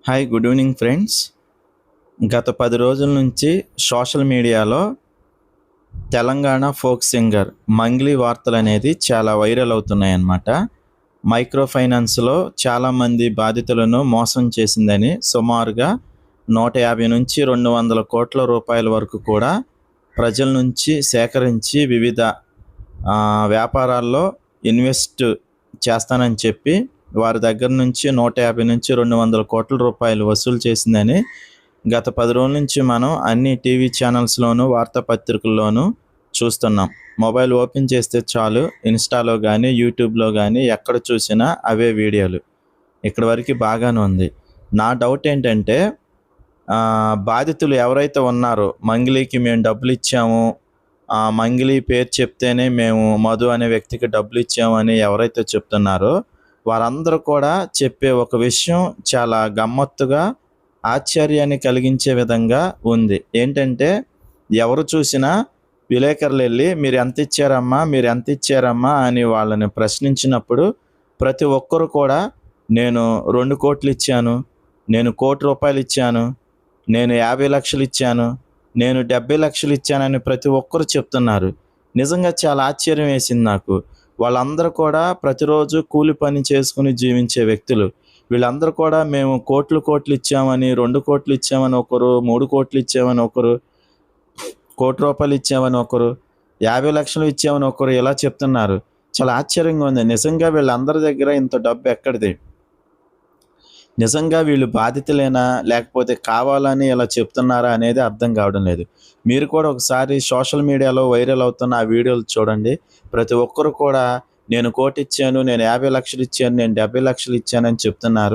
Hi good evening friends. గత 10 రోజుల నుంచి సోషల్ మీడియాలో తెలంగాణ ఫోక్ సింగర్ మంగ్లీ వార్తలనేది చాలా వైరల్ అవుతున్నాయన్నమాట. మైక్రో ఫైనాన్స్‌లో చాలామంది బాధితులను మోసం చేసిందని సుమారుగా 150-200 కోట్ల రూపాయల వరకు కూడా ప్రజల నుంచి సేకరించి వివిధ వ్యాపారాల్లో ఇన్వెస్ట్ చేస్తానని చెప్పి వారి దగ్గర నుంచి 150-200 కోట్ల రూపాయలు వసూలు చేసిందని గత 10 రోజుల నుంచి మనం అన్ని టీవీ ఛానల్స్‌లోనూ, వార్తాపత్రికల్లోనూ చూస్తున్నాం. మొబైల్ ఓపెన్ చేస్తే చాలు ఇన్‌స్టాలో గానీ, యూట్యూబ్‌లో గానీ ఎక్కడ చూసినా అవే వీడియోలు. ఇక్కడి వరకు బాగానే ఉంది. నా డౌట్ ఏంటంటే బాధితులు ఎవరైతే ఉన్నారో మంగ్లీకి మేము డబ్బులిచ్చాము, మంగ్లీ పేరు చెప్తేనే మేము మధు అనే వ్యక్తికి డబ్బులిచ్చాము అని ఎవరైతే చెప్తున్నారో వారందరూ కూడా చెప్పే ఒక విషయం చాలా గమ్మత్తుగా, ఆశ్చర్యాన్ని కలిగించే విధంగా ఉంది. ఏంటంటే ఎవరు చూసినా విలేకరులు వెళ్ళి మీరు ఎంత ఇచ్చారమ్మా అని వాళ్ళని ప్రశ్నించినప్పుడు ప్రతి ఒక్కరు కూడా నేను 2 కోట్లు ఇచ్చాను, నేను 1 కోటి రూపాయలు ఇచ్చాను, నేను 50 లక్షలు ఇచ్చాను, నేను 70 లక్షలు ఇచ్చానని ప్రతి ఒక్కరు చెప్తున్నారు. నిజంగా చాలా ఆశ్చర్యం వేసింది నాకు. వాళ్ళందరూ కూడా ప్రతిరోజు కూలి పని చేసుకుని జీవించే వ్యక్తులు. వీళ్ళందరూ కూడా మేము కోట్లు ఇచ్చామని, 2 కోట్లు ఇచ్చామని ఒకరు, 3 కోట్లు ఇచ్చామని ఒకరు, 1 కోటి రూపాయలు ఇచ్చామని ఒకరు, 50 లక్షలు ఇచ్చామని ఒకరు ఇలా చెప్తున్నారు. చాలా ఆశ్చర్యంగా ఉంది. నిజంగా వీళ్ళందరి దగ్గర ఇంత డబ్బు ఎక్కడిది? నిజంగా వీళ్ళు బాధితులేనా? లేకపోతే కావాలని ఇలా చెప్తున్నారా అనేది అర్థం కావడం లేదు. మీరు కూడా ఒకసారి సోషల్ మీడియాలో వైరల్ అవుతున్న ఆ వీడియోలు చూడండి. ప్రతి ఒక్కరు కూడా నేను 1 కోటి ఇచ్చాను, నేను 50 లక్షలు ఇచ్చాను, నేను 70 లక్షలు ఇచ్చానని చెప్తున్నారు.